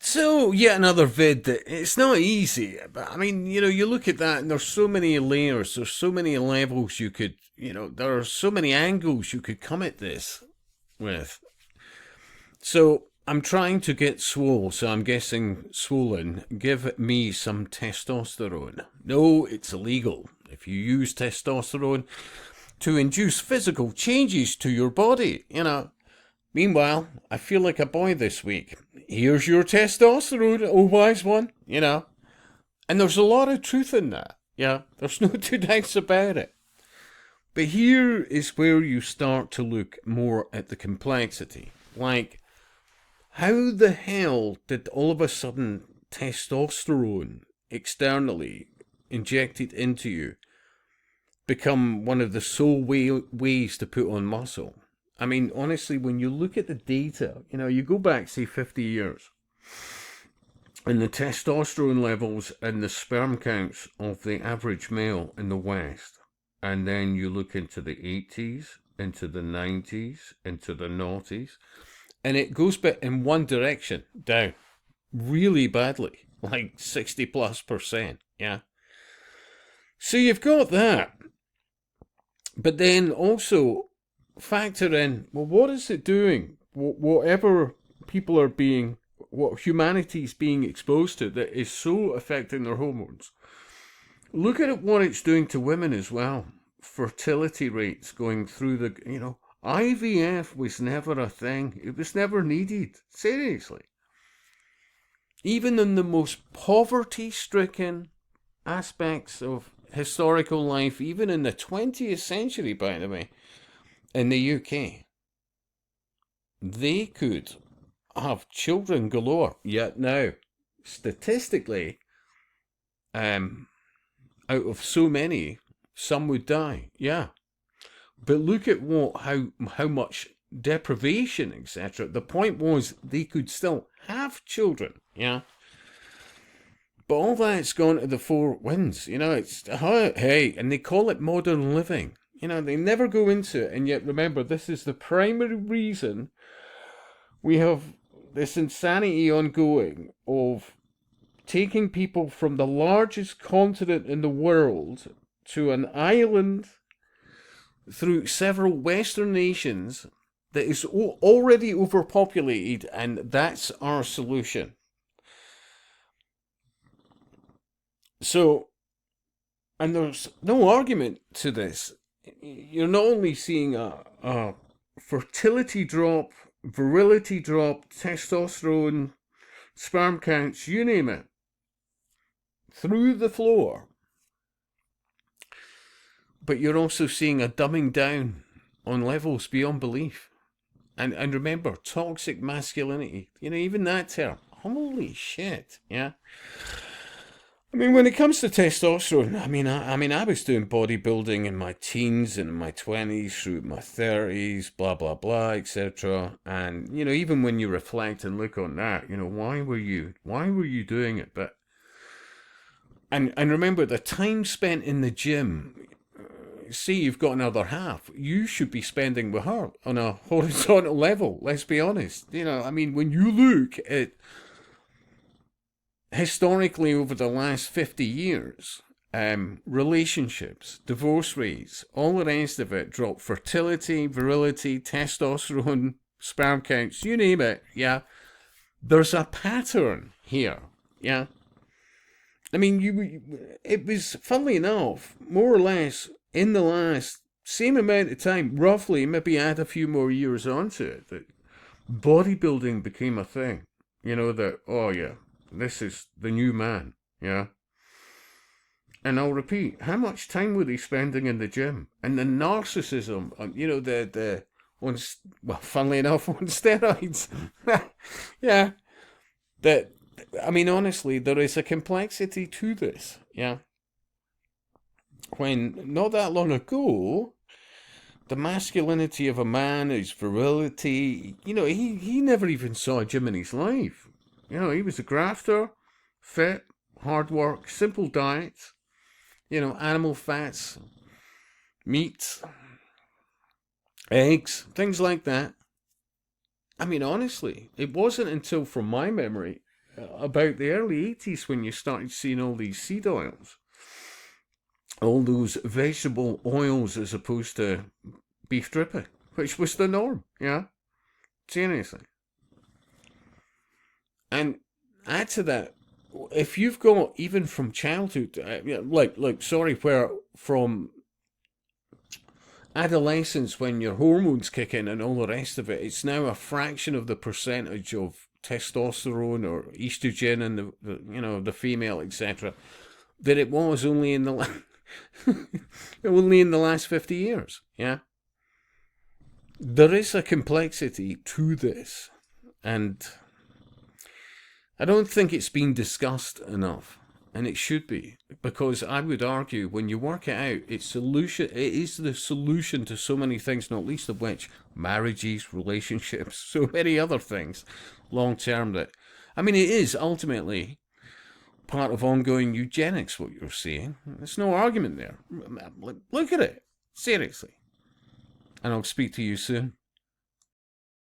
So, yet another vid that it's not easy, but I mean, you look at that and there's so many layers, there's so many levels you could, there are so many angles you could come at this with. So, I'm trying to get swole, so I'm guessing swollen. Give me some testosterone. No, it's illegal. If you use testosterone to induce physical changes to your body. Meanwhile, I feel like a boy this week. Here's your testosterone, oh wise one. And there's a lot of truth in that. Yeah, there's no two doubts about it. But here is where you start to look more at the complexity. Like, how the hell did all of a sudden testosterone externally injected into you become one of the sole ways to put on muscle? I mean, honestly, when you look at the data, you go back, say, 50 years, and the testosterone levels and the sperm counts of the average male in the West, and then you look into the 80s, into the 90s, into the noughties, and it goes but in one direction, down, really badly, like 60 plus percent, yeah? So you've got that. But then also factor in, well, what is it doing? Whatever people are being, what humanity's being exposed to that is so affecting their hormones. Look at what it's doing to women as well. Fertility rates going through IVF was never a thing. It was never needed. Seriously. Even in the most poverty stricken aspects of historical life, even in the 20th century, by the way, in the UK, they could have children galore. Yet now, statistically, out of so many, some would die. Yeah, but look at how much deprivation, etc. The point was they could still have children. Yeah. But all that's gone to the four winds. It's, hey, and they call it modern living. They never go into it. And yet, remember, this is the primary reason we have this insanity ongoing of taking people from the largest continent in the world to an island through several Western nations that is already overpopulated, and that's our solution. So, and there's no argument to this. You're not only seeing a fertility drop, virility drop, testosterone, sperm counts, you name it, through the floor, but you're also seeing a dumbing down on levels beyond belief. And remember, toxic masculinity, even that term, holy shit, yeah? I mean, when it comes to testosterone, I was doing bodybuilding in my teens and in my 20s through my 30s, blah, blah, blah, etc. And, even when you reflect and look on that, why were you doing it? But, and remember, the time spent in the gym, see, you've got another half, you should be spending with her on a horizontal level, let's be honest. When you look at historically over the last 50 years, relationships, divorce rates, all the rest of it drop. Fertility, virility, testosterone, sperm counts, you name it, yeah. There's a pattern here, yeah. It was, funnily enough, more or less in the last same amount of time, roughly, maybe add a few more years onto it, that bodybuilding became a thing. That, oh yeah, this is the new man, yeah. And I'll repeat, how much time were they spending in the gym? And the narcissism, funnily enough, on steroids. Yeah, that, honestly, there is a complexity to this, yeah. When, not that long ago, the masculinity of a man, his virility, he never even saw a gym in his life. He was a grafter, fit, hard work, simple diet, animal fats, meat, eggs, things like that. I mean, honestly, it wasn't until, from my memory, about the early 80s when you started seeing all these seed oils, all those vegetable oils as opposed to beef dripping, which was the norm, yeah? Seriously. And add to that, if you've got, even from childhood, sorry, where from adolescence when your hormones kick in and all the rest of it, it's now a fraction of the percentage of testosterone or estrogen in the female, etc., that it was only in the only in the last 50 years. Yeah, there is a complexity to this, and I don't think it's been discussed enough, and it should be, because I would argue when you work it out, it is the solution to so many things, not least of which marriages, relationships, so many other things, long term. That, I mean, it is ultimately part of ongoing eugenics. What you're saying, there's no argument there. Look at it seriously, and I'll speak to you soon.